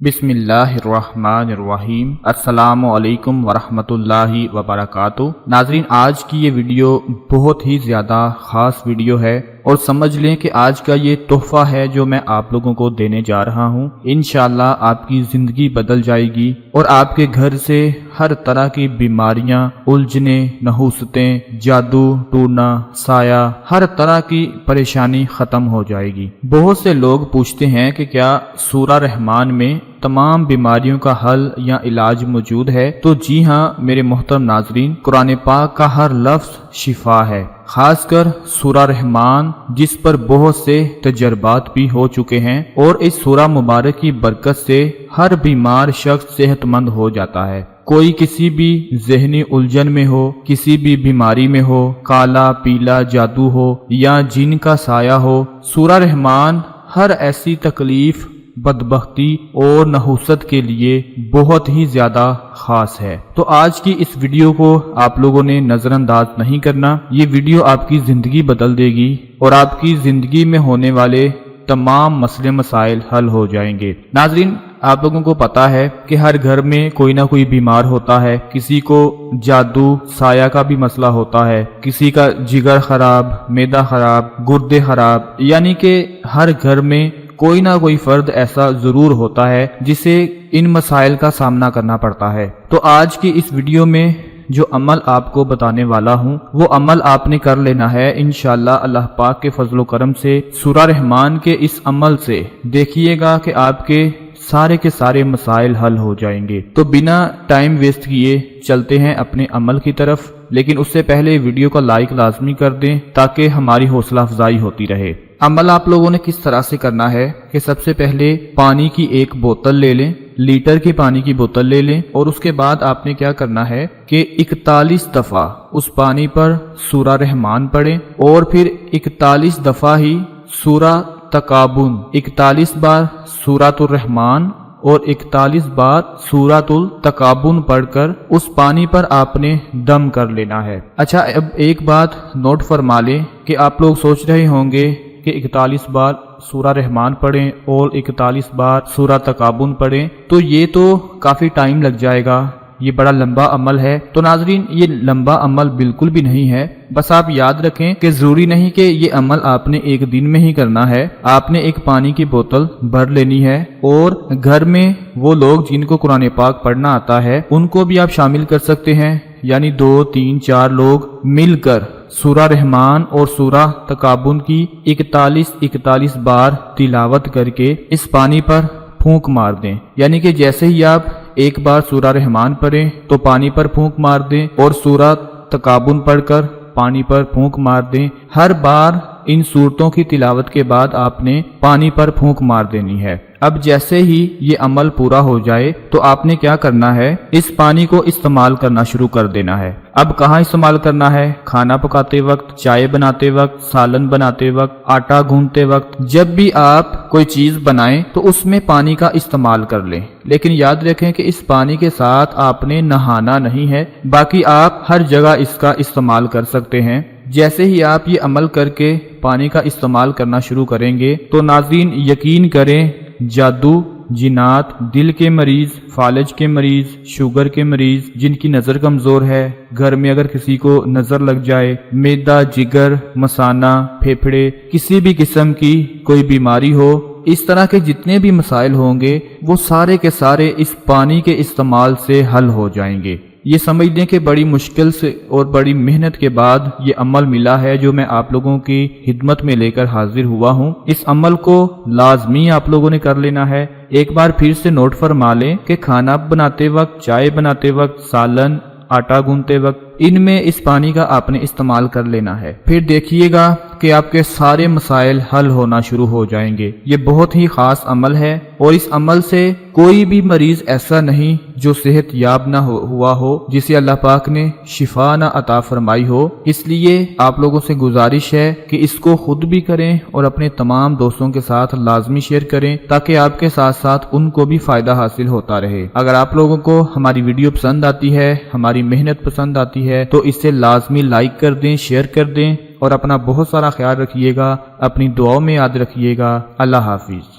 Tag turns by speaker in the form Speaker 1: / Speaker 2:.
Speaker 1: بسم اللہ الرحمن الرحیم۔ السلام علیکم ورحمۃ اللہ وبرکاتہ۔ ناظرین، آج کی یہ ویڈیو بہت ہی زیادہ خاص ویڈیو ہے اور سمجھ لیں کہ آج کا یہ تحفہ ہے جو میں آپ لوگوں کو دینے جا رہا ہوں۔ انشاءاللہ آپ کی زندگی بدل جائے گی اور آپ کے گھر سے ہر طرح کی بیماریاں، الجھنیں، نحوستیں، جادو ٹونا، سایہ، ہر طرح کی پریشانی ختم ہو جائے گی۔ بہت سے لوگ پوچھتے ہیں کہ کیا سورہ رحمان میں تمام بیماریوں کا حل یا علاج موجود ہے؟ تو جی ہاں میرے محترم ناظرین، قرآن پاک کا ہر لفظ شفا ہے، خاص کر سورہ رحمان جس پر بہت سے تجربات بھی ہو چکے ہیں، اور اس سورہ مبارک کی برکت سے ہر بیمار شخص صحت مند ہو جاتا ہے۔ کوئی کسی بھی ذہنی الجھن میں ہو، کسی بھی بیماری میں ہو، کالا پیلا جادو ہو یا جن کا سایہ ہو، سورہ رحمان ہر ایسی تکلیف، بدبختی اور نحوست کے لیے بہت ہی زیادہ خاص ہے۔ تو آج کی اس ویڈیو کو آپ لوگوں نے نظر انداز نہیں کرنا۔ یہ ویڈیو آپ کی زندگی بدل دے گی اور آپ کی زندگی میں ہونے والے تمام مسئلے مسائل حل ہو جائیں گے۔ ناظرین، آپ لوگوں کو پتا ہے کہ ہر گھر میں کوئی نہ کوئی بیمار ہوتا ہے، کسی کو جادو سایہ کا بھی مسئلہ ہوتا ہے، کسی کا جگر خراب، معدہ خراب، گردے خراب، یعنی کہ ہر گھر میں کوئی نہ کوئی فرد ایسا ضرور ہوتا ہے جسے ان مسائل کا سامنا کرنا پڑتا ہے۔ تو آج کی اس ویڈیو میں جو عمل آپ کو بتانے والا ہوں وہ عمل آپ نے کر لینا ہے انشاءاللہ اللہ پاک کے فضل و کرم سے۔ سورہ رحمان کے اس عمل سے دیکھیے گا کہ آپ کے سارے مسائل حل ہو جائیں گے۔ تو بنا ٹائم ویسٹ کیے چلتے ہیں اپنے عمل کی طرف، لیکن اس سے پہلے ویڈیو کا لائک لازمی کر دیں تاکہ ہماری حوصلہ افزائی ہوتی رہے۔ عمل آپ لوگوں نے کس طرح سے کرنا ہے کہ سب سے پہلے پانی کی ایک بوتل لے لیں، لیٹر کی پانی کی بوتل لے لیں، اور اس کے بعد آپ نے کیا کرنا ہے کہ 41 دفعہ اس پانی پر سورہ رحمان پڑھیں، اور پھر 41 دفعہ ہی سورہ تغابن، 41 بار سورۃ الرحمان اور 41 بار سورۃ التغابن پڑھ کر اس پانی پر آپ نے دم کر لینا ہے۔ اچھا، اب ایک بات نوٹ فرما لیں کہ آپ لوگ سوچ رہے ہوں گے کہ 41 بار سورہ رحمان پڑھیں اور 41 بار سورہ تغابن پڑھیں تو یہ تو کافی ٹائم لگ جائے گا، یہ بڑا لمبا عمل ہے۔ تو ناظرین، یہ لمبا عمل بالکل بھی نہیں ہے، بس آپ یاد رکھیں کہ ضروری نہیں کہ یہ عمل آپ نے ایک دن میں ہی کرنا ہے۔ آپ نے ایک پانی کی بوتل بھر لینی ہے، اور گھر میں وہ لوگ جن کو قرآن پاک پڑھنا آتا ہے ان کو بھی آپ شامل کر سکتے ہیں، یعنی 2 3 4 لوگ مل کر سورہ رحمان اور سورہ تغابن کی 41 بار تلاوت کر کے اس پانی پر پھونک مار دیں، یعنی کہ جیسے ہی آپ ایک بار سورہ رحمان پڑھیں تو پانی پر پھونک مار دیں، اور سورہ تغابن پڑھ کر پانی پر پھونک مار دیں۔ ہر بار ان صورتوں کی تلاوت کے بعد آپ نے پانی پر پھونک مار دینی ہے۔ اب جیسے ہی یہ عمل پورا ہو جائے تو آپ نے کیا کرنا ہے، اس پانی کو استعمال کرنا شروع کر دینا ہے۔ اب کہاں استعمال کرنا ہے؟ کھانا پکاتے وقت، چائے بناتے وقت، سالن بناتے وقت، آٹا گوندتے وقت، جب بھی آپ کوئی چیز بنائیں تو اس میں پانی کا استعمال کر لیں، لیکن یاد رکھیں کہ اس پانی کے ساتھ آپ نے نہانا نہیں ہے، باقی آپ ہر جگہ اس کا استعمال کر سکتے ہیں۔ جیسے ہی آپ یہ عمل کر کے پانی کا استعمال کرنا شروع کریں گے تو ناظرین یقین کریں، جادو، جنات، دل کے مریض، فالج کے مریض، شوگر کے مریض، جن کی نظر کمزور ہے، گھر میں اگر کسی کو نظر لگ جائے، معدہ، جگر، مثانہ، پھیپھڑے، کسی بھی قسم کی کوئی بیماری ہو، اس طرح کے جتنے بھی مسائل ہوں گے وہ سارے کے سارے اس پانی کے استعمال سے حل ہو جائیں گے۔ یہ سمجھ دیں کہ بڑی مشکل سے اور بڑی محنت کے بعد یہ عمل ملا ہے جو میں آپ لوگوں کی خدمت میں لے کر حاضر ہوا ہوں۔ اس عمل کو لازمی آپ لوگوں نے کر لینا ہے۔ ایک بار پھر سے نوٹ فرما لیں کہ کھانا بناتے وقت، چائے بناتے وقت، سالن، آٹا گوندتے وقت، ان میں اس پانی کا آپ نے استعمال کر لینا ہے۔ پھر دیکھیے گا کہ آپ کے سارے مسائل حل ہونا شروع ہو جائیں گے۔ یہ بہت ہی خاص عمل ہے، اور اس عمل سے کوئی بھی مریض ایسا نہیں جو صحت یاب نہ ہوا ہو، جسے اللہ پاک نے شفا نہ عطا فرمائی ہو۔ اس لیے آپ لوگوں سے گزارش ہے کہ اس کو خود بھی کریں اور اپنے تمام دوستوں کے ساتھ لازمی شیئر کریں تاکہ آپ کے ساتھ ساتھ ان کو بھی فائدہ حاصل ہوتا رہے۔ اگر آپ لوگوں کو ہماری ویڈیو پسند آتی ہے، ہماری محنت پسند آتی ہے تو اسے لازمی لائک کر دیں، شیئر کر دیں، اور اپنا بہت سارا خیال رکھیے گا، اپنی دعاؤں میں یاد رکھیے گا۔ اللہ حافظ۔